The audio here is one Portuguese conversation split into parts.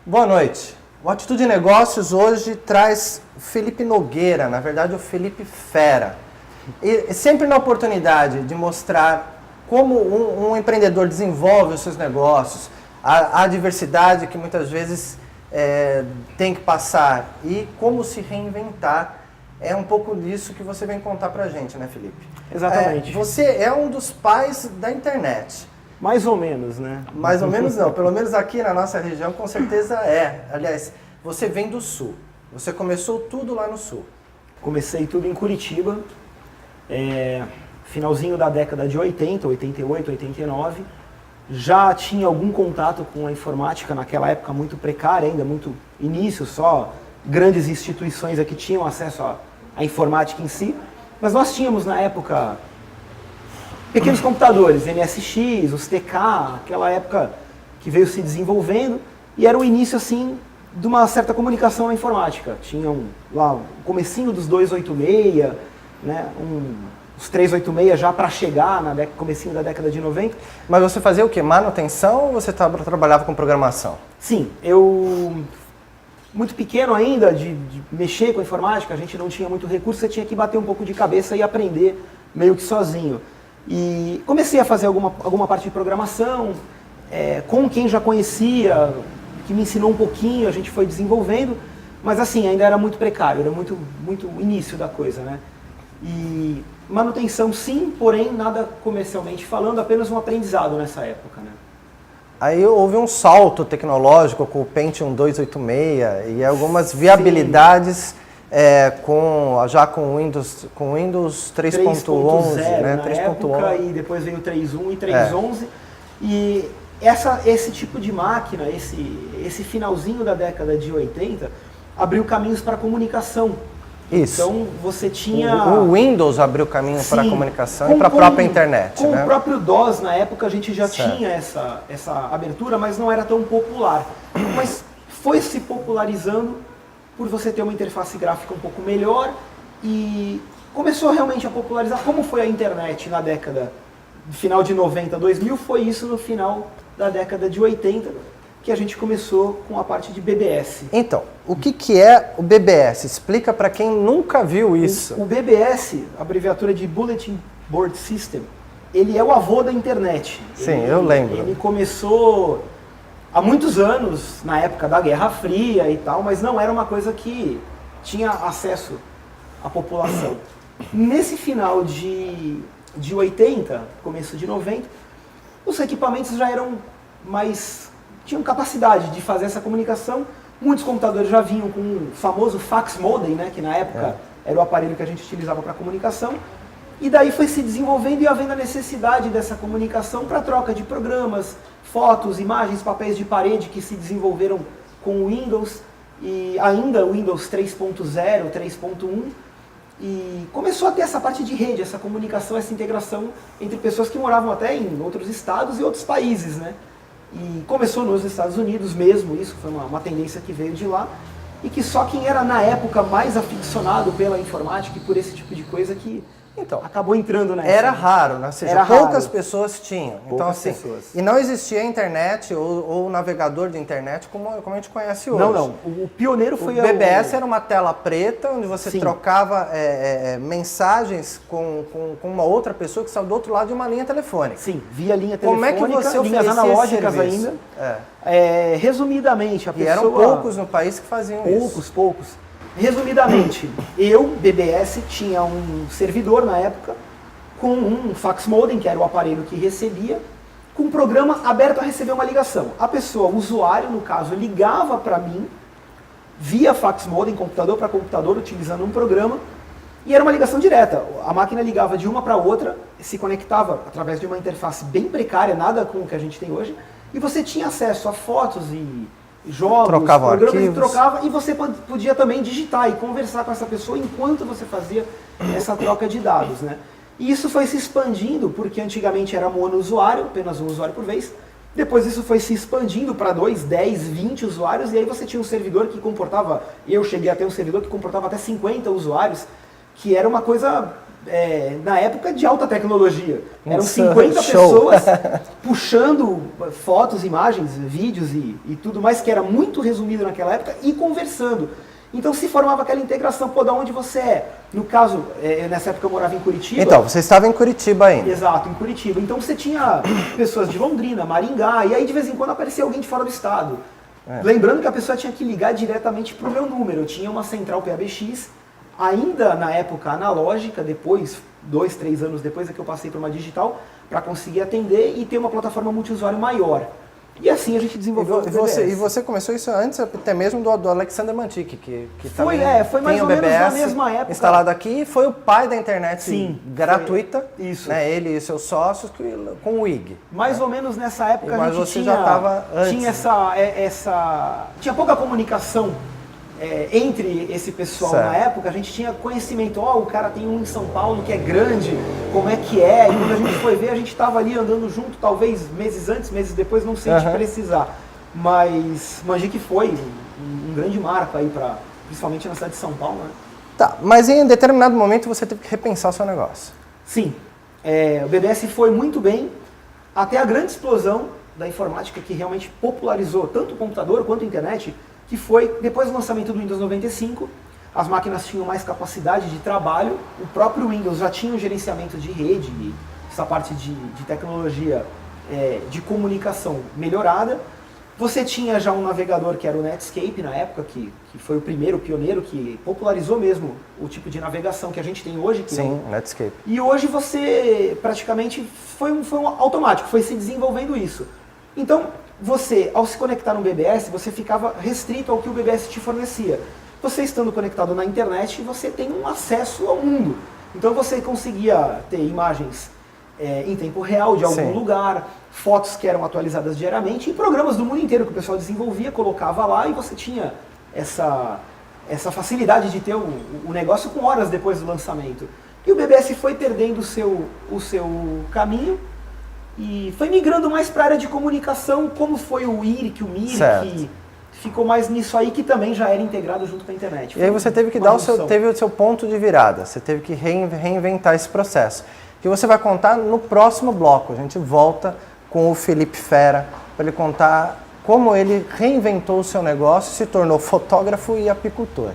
Boa noite. O Atitude Negócios hoje traz o Felipe Nogueira, na verdade o Felipe Fera. E sempre na oportunidade de mostrar como um empreendedor desenvolve os seus negócios, a adversidade que muitas vezes tem que passar e como se reinventar. É um pouco disso que você vem contar pra gente, né, Felipe? Exatamente. Você é um dos pais da internet. Mais ou menos, né? Mais ou menos não, pelo menos aqui na nossa região com certeza é. Aliás, você vem do Sul, você começou tudo lá no Sul. Comecei tudo em Curitiba, finalzinho da década de 80, 88, 89. Já tinha algum contato com a informática naquela época muito precária ainda, muito início, só grandes instituições aqui tinham acesso à informática em si. Mas nós tínhamos na época pequenos computadores, MSX, os TK, aquela época que veio se desenvolvendo, e era o início assim de uma certa comunicação na informática. Tinham lá o comecinho dos 286, né, os 386 já para chegar no comecinho da década de 90. Mas você fazia o quê? Manutenção ou você trabalhava com programação? Sim, eu muito pequeno ainda de mexer com a informática, a gente não tinha muito recurso, você tinha que bater um pouco de cabeça e aprender meio que sozinho. E comecei a fazer alguma parte de programação, com quem já conhecia, que me ensinou um pouquinho, a gente foi desenvolvendo, mas assim, ainda era muito precário, era muito início da coisa, né? E manutenção sim, porém nada comercialmente falando, apenas um aprendizado nessa época, né? Aí houve um salto tecnológico com o Pentium 286 e algumas viabilidades já com Windows 3.11, né? Na época, e depois veio o 3.1 e 3.11. E esse tipo de máquina, esse finalzinho da década de 80, abriu caminhos para a comunicação. Isso. Então você tinha... O Windows abriu caminho para a comunicação e para a própria internet. Com né? o próprio DOS, na época, a gente já tinha essa abertura, mas não era tão popular. Mas foi se popularizando por você ter uma interface gráfica um pouco melhor e começou realmente a popularizar. Como foi a internet na década, final de 90, 2000, foi isso no final da década de 80, que a gente começou com a parte de BBS. Então, o que é o BBS? Explica para quem nunca viu isso. O BBS, abreviatura de Bulletin Board System, ele é o avô da internet. Sim, eu lembro. Ele começou há muitos anos, na época da Guerra Fria e tal, mas não era uma coisa que tinha acesso à população. Nesse final de 80, começo de 90, os equipamentos já eram tinham capacidade de fazer essa comunicação. Muitos computadores já vinham com o famoso fax modem, né, que na época era o aparelho que a gente utilizava para comunicação. E daí foi se desenvolvendo e havendo a necessidade dessa comunicação para troca de programas, fotos, imagens, papéis de parede que se desenvolveram com o Windows e ainda o Windows 3.0, 3.1. E começou a ter essa parte de rede, essa comunicação, essa integração entre pessoas que moravam até em outros estados e outros países, né? E começou nos Estados Unidos mesmo, isso foi uma tendência que veio de lá, e que só quem era na época mais aficionado pela informática e por esse tipo de coisa que acabou entrando nessa. Era raro, né? Ou seja, era poucas raro. Pessoas tinham. Então, Poucas assim, pessoas. E não existia internet ou navegador de internet como a gente conhece hoje. Não. O pioneiro foi o BBS era uma tela preta onde você Sim. trocava mensagens com uma outra pessoa que estava do outro lado de uma linha telefônica. Sim, via linha Como telefônica, é que você linhas oferecia analógicas esse serviço? ainda. Resumidamente, a E pessoa... eram poucos no país que faziam isso. Poucos. Resumidamente, eu, BBS, tinha um servidor na época com um fax modem, que era o aparelho que recebia, com um programa aberto a receber uma ligação. A pessoa, o usuário, no caso, ligava para mim via fax modem, computador para computador, utilizando um programa, e era uma ligação direta. A máquina ligava de uma para outra, se conectava através de uma interface bem precária, nada com o que a gente tem hoje, e você tinha acesso a fotos e jogos, programas, arquivos. Trocava, e você podia também digitar e conversar com essa pessoa enquanto você fazia essa troca de dados, né? E isso foi se expandindo, porque antigamente era monousuário, apenas um usuário por vez. Depois isso foi se expandindo para 2, 10, 20 usuários, e aí você tinha um servidor que comportava, eu cheguei a ter um servidor que comportava até 50 usuários, que era uma coisa na época de alta tecnologia. Eram Nossa, 50 show. pessoas puxando fotos, imagens, vídeos e tudo mais, que era muito resumido naquela época, e conversando. Então se formava aquela integração, pô, da onde você é? No caso, nessa época eu morava em Curitiba. Então, você estava em Curitiba ainda. Exato, em Curitiba. Então você tinha pessoas de Londrina, Maringá, e aí de vez em quando aparecia alguém de fora do estado. Lembrando que a pessoa tinha que ligar diretamente para o meu número. Eu tinha uma central PABX, ainda na época analógica, depois, 2, 3 anos depois é que eu passei para uma digital, para conseguir atender e ter uma plataforma multiusuário maior. E assim a gente desenvolveu o BBS. E você começou isso antes até mesmo do Alexander Mantic, que foi, também foi mais tem ou o menos BBS na mesma época. Instalado aqui, e foi o pai da internet gratuita, isso. Né, ele e seus sócios com o WIG. Mais ou menos nessa época mas a gente você já estava antes. Tinha tinha pouca comunicação entre esse pessoal certo. Na época. A gente tinha conhecimento, o cara tem um em São Paulo que é grande, como é que é, e quando a gente foi ver, a gente estava ali andando junto, talvez meses antes, meses depois, não sei te precisar. Mas Mangic foi um grande marco aí, principalmente na cidade de São Paulo, né? Tá, mas em determinado momento você teve que repensar o seu negócio. Sim, o BBS foi muito bem, até a grande explosão da informática que realmente popularizou tanto o computador quanto a internet, que foi depois do lançamento do Windows 95, as máquinas tinham mais capacidade de trabalho, o próprio Windows já tinha um gerenciamento de rede, essa parte de tecnologia de comunicação melhorada. Você tinha já um navegador que era o Netscape na época, que foi o primeiro, o pioneiro, que popularizou mesmo o tipo de navegação que a gente tem hoje. Sim, Netscape. E hoje você praticamente foi um automático, foi se desenvolvendo isso. Então, você, ao se conectar no BBS, você ficava restrito ao que o BBS te fornecia. Você estando conectado na internet, você tem um acesso ao mundo. Então você conseguia ter imagens em tempo real de algum lugar, fotos que eram atualizadas diariamente e programas do mundo inteiro que o pessoal desenvolvia, colocava lá, e você tinha essa facilidade de ter o negócio com horas depois do lançamento. E o BBS foi perdendo o seu caminho e foi migrando mais para a área de comunicação, como foi o IRIC, o MIRIC, que ficou mais nisso aí, que também já era integrado junto com a internet. E aí você teve que teve o seu ponto de virada, você teve que reinventar esse processo, que você vai contar no próximo bloco. A gente volta com o Felipe Fera para ele contar como ele reinventou o seu negócio, se tornou fotógrafo e apicultor.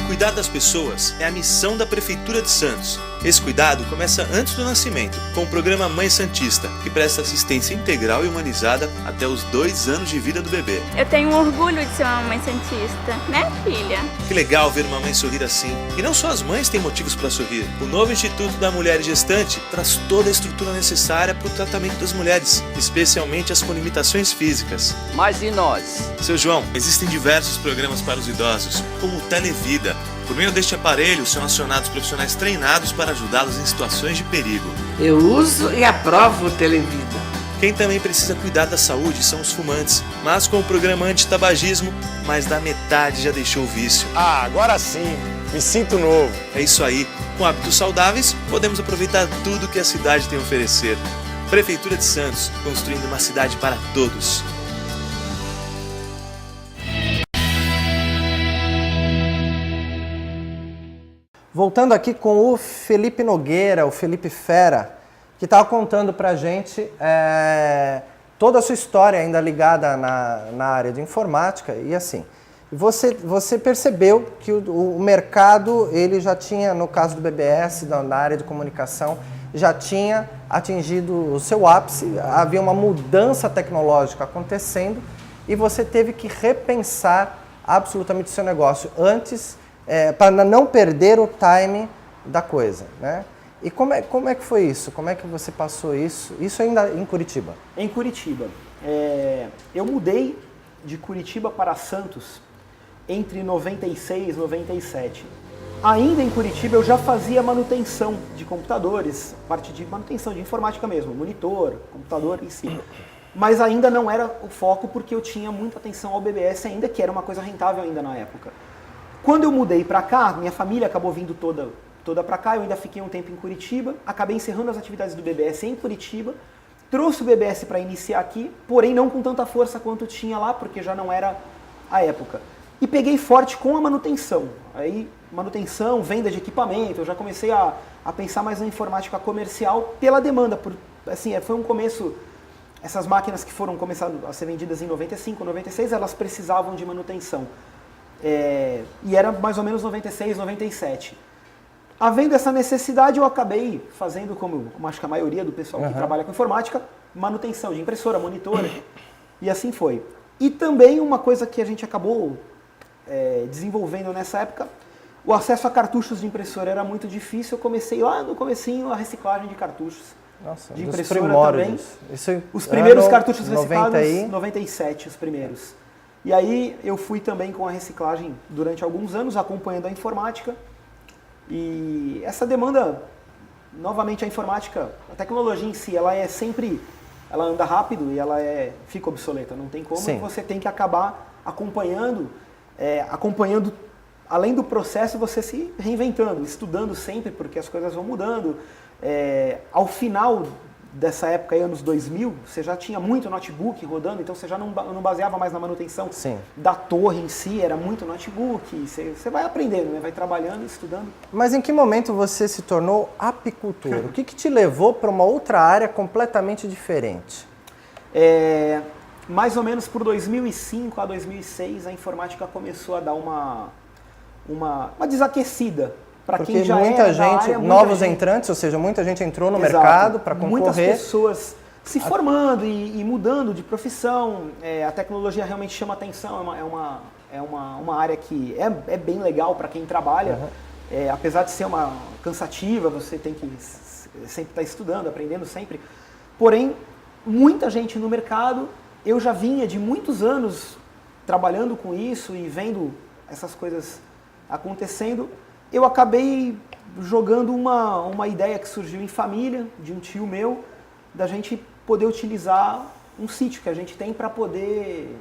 Cuidar das pessoas é a missão da Prefeitura de Santos. Esse cuidado começa antes do nascimento, com o programa Mãe Santista, que presta assistência integral e humanizada até os 2 anos de vida do bebê. Eu tenho orgulho de ser uma mãe santista, né, filha? Que legal ver uma mãe sorrir assim. E não só as mães têm motivos para sorrir. O novo Instituto da Mulher Gestante traz toda a estrutura necessária para o tratamento das mulheres, especialmente as com limitações físicas. Mas e nós? Seu João, existem diversos programas para os idosos, como o Televida. Por meio deste aparelho, são acionados profissionais treinados para ajudá-los em situações de perigo. Eu uso e aprovo o Televida. Quem também precisa cuidar da saúde são os fumantes, mas com o programa anti-tabagismo, mais da metade já deixou o vício. Ah, agora sim, me sinto novo. É isso aí, com hábitos saudáveis, podemos aproveitar tudo que a cidade tem a oferecer. Prefeitura de Santos, construindo uma cidade para todos. Voltando aqui com o Felipe Nogueira, o Felipe Fera, que estava contando para a gente toda a sua história ainda ligada na área de informática. E assim, você percebeu que o mercado, ele já tinha, no caso do BBS, na área de comunicação, já tinha atingido o seu ápice, havia uma mudança tecnológica acontecendo e você teve que repensar absolutamente o seu negócio antes, para não perder o time da coisa, né? E como é que foi isso? Como é que você passou isso? Isso ainda em Curitiba? Em Curitiba. Eu mudei de Curitiba para Santos entre 96 e 97. Ainda em Curitiba eu já fazia manutenção de computadores, parte de manutenção de informática mesmo, monitor, computador em si. Mas ainda não era o foco porque eu tinha muita atenção ao BBS ainda, que era uma coisa rentável ainda na época. Quando eu mudei para cá, minha família acabou vindo toda para cá, eu ainda fiquei um tempo em Curitiba, acabei encerrando as atividades do BBS em Curitiba, trouxe o BBS para iniciar aqui, porém não com tanta força quanto tinha lá, porque já não era à época. E peguei forte com a manutenção. Aí, manutenção, venda de equipamento, eu já comecei a pensar mais na informática comercial pela demanda. Assim, foi um começo, essas máquinas que foram começando a ser vendidas em 95, 96, elas precisavam de manutenção. E era mais ou menos 96, 97. Havendo essa necessidade, eu acabei fazendo, como acho que a maioria do pessoal que trabalha com informática, manutenção de impressora, monitor, e assim foi. E também uma coisa que a gente acabou desenvolvendo nessa época, o acesso a cartuchos de impressora era muito difícil. Eu comecei lá no comecinho a reciclagem de cartuchos. Nossa, de dos impressora primórdios. também. Os primeiros cartuchos reciclados, 97 os primeiros. E aí eu fui também com a reciclagem durante alguns anos, acompanhando a informática. E essa demanda, novamente a informática, a tecnologia em si, ela anda rápido e ela fica obsoleta, não tem como. Sim. E você tem que acabar acompanhando, além do processo, você se reinventando, estudando sempre, porque as coisas vão mudando. Ao final dessa época, aí, anos 2000, você já tinha muito notebook rodando, então você já não baseava mais na manutenção da torre em si, era muito notebook. Você vai aprendendo, né? Vai trabalhando, estudando. Mas em que momento você se tornou apicultor? O que te levou para uma outra área completamente diferente? Mais ou menos por 2005 a 2006, a informática começou a dar uma desaquecida. Para quem já muita gente, novos entrantes, ou seja, muita gente entrou no mercado para concorrer. Muitas pessoas se formando e mudando de profissão. A tecnologia realmente chama atenção, é uma área que é bem legal para quem trabalha. Apesar de ser uma cansativa, você tem que sempre estar estudando, aprendendo sempre. Porém, muita gente no mercado, eu já vinha de muitos anos trabalhando com isso e vendo essas coisas acontecendo. Eu acabei jogando uma ideia que surgiu em família, de um tio meu, da gente poder utilizar um sítio que a gente tem para poder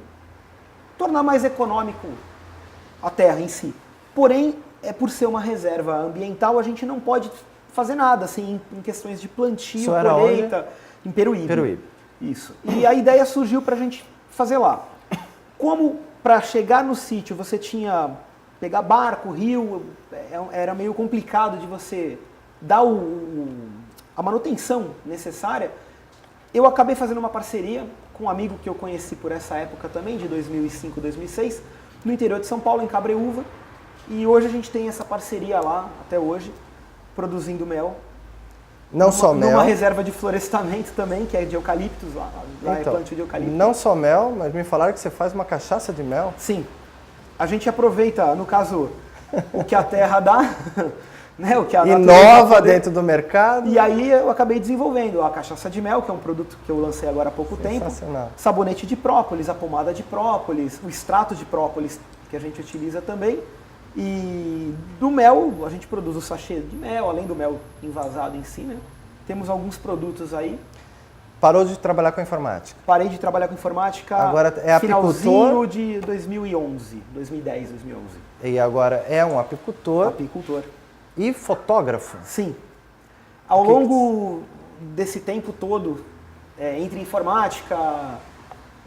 tornar mais econômico a terra em si. Porém, por ser uma reserva ambiental, a gente não pode fazer nada assim, em questões de plantio, colheita, em Peruíbe. Isso. E a ideia surgiu para a gente fazer lá. Como para chegar no sítio você tinha... pegar barco, rio, era meio complicado de você dar a manutenção necessária. Eu acabei fazendo uma parceria com um amigo que eu conheci por essa época também, de 2005, 2006, no interior de São Paulo, em Cabreúva. E hoje a gente tem essa parceria lá, até hoje, produzindo mel. Não só mel. Numa reserva de florestamento também, que é de eucaliptos, lá então, é plantio de eucalipto. Não só mel, mas me falaram que você faz uma cachaça de mel. Sim. A gente aproveita, no caso, o que a terra dá, né, o que a inova dentro do mercado. E aí eu acabei desenvolvendo a cachaça de mel, que é um produto que eu lancei agora há pouco tempo. Sabonete de própolis, a pomada de própolis, o extrato de própolis que a gente utiliza também. E do mel, a gente produz o sachê de mel, além do mel envasado em si, né? Temos alguns produtos aí. Parou de trabalhar com informática? Parei de trabalhar com informática agora é finalzinho de 2011, 2010, 2011. E agora é um apicultor. Apicultor. E fotógrafo? Sim. Ao longo desse tempo todo, entre informática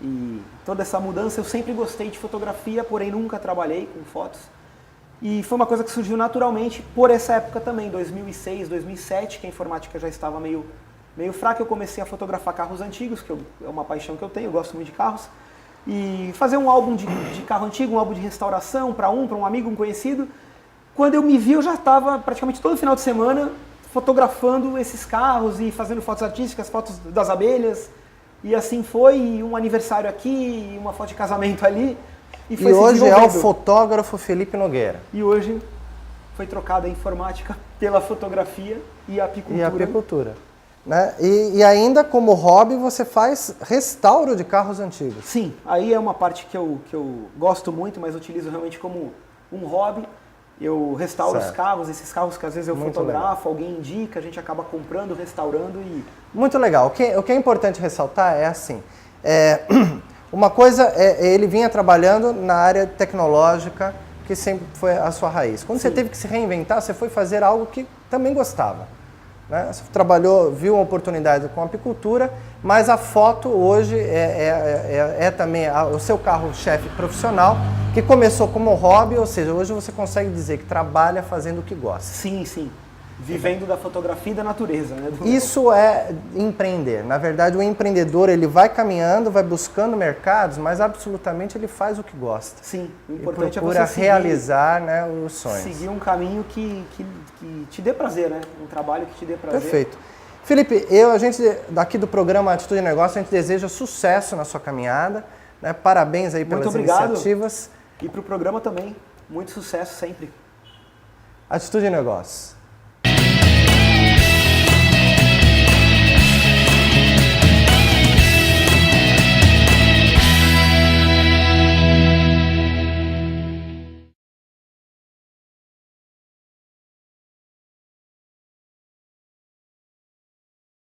e toda essa mudança, eu sempre gostei de fotografia, porém nunca trabalhei com fotos. E foi uma coisa que surgiu naturalmente por essa época também, 2006, 2007, que a informática já estava meio fraca. Eu comecei a fotografar carros antigos, que é uma paixão que eu tenho, eu gosto muito de carros. E fazer um álbum de carro antigo, um álbum de restauração para um amigo, um conhecido. Quando eu me vi, eu já estava praticamente todo final de semana fotografando esses carros e fazendo fotos artísticas, fotos das abelhas. E assim foi, um aniversário aqui, uma foto de casamento ali. E hoje é o fotógrafo Felipe Nogueira. E hoje foi trocada a informática pela fotografia e a apicultura. E a apicultura. Né? E ainda como hobby você faz restauro de carros antigos. Sim, aí é uma parte que eu gosto muito, mas utilizo realmente como um hobby. Eu restauro os carros, esses carros que às vezes eu fotografo, alguém indica, a gente acaba comprando, restaurando e... Muito legal. O que é importante ressaltar é assim, uma coisa ele vinha trabalhando na área tecnológica, que sempre foi a sua raiz. Quando você teve que se reinventar, você foi fazer algo que também gostava. né? Você viu uma oportunidade com a apicultura, mas a foto hoje é também o seu carro-chefe profissional, que começou como hobby, ou seja, hoje você consegue dizer que trabalha fazendo o que gosta. Sim, sim. Vivendo da fotografia e da natureza, né? Isso é empreender. Na verdade, o empreendedor, ele vai caminhando, vai buscando mercados, mas absolutamente ele faz o que gosta. Sim, o E importante é procura você realizar, né, os sonhos. seguir um caminho que te dê prazer, né? Um trabalho que te dê prazer. Perfeito. Felipe, a gente daqui do programa Atitude de Negócio, a gente deseja sucesso na sua caminhada, né? Parabéns aí pelas Muito obrigado. iniciativas. E para o programa também, muito sucesso sempre. Atitude de Negócio.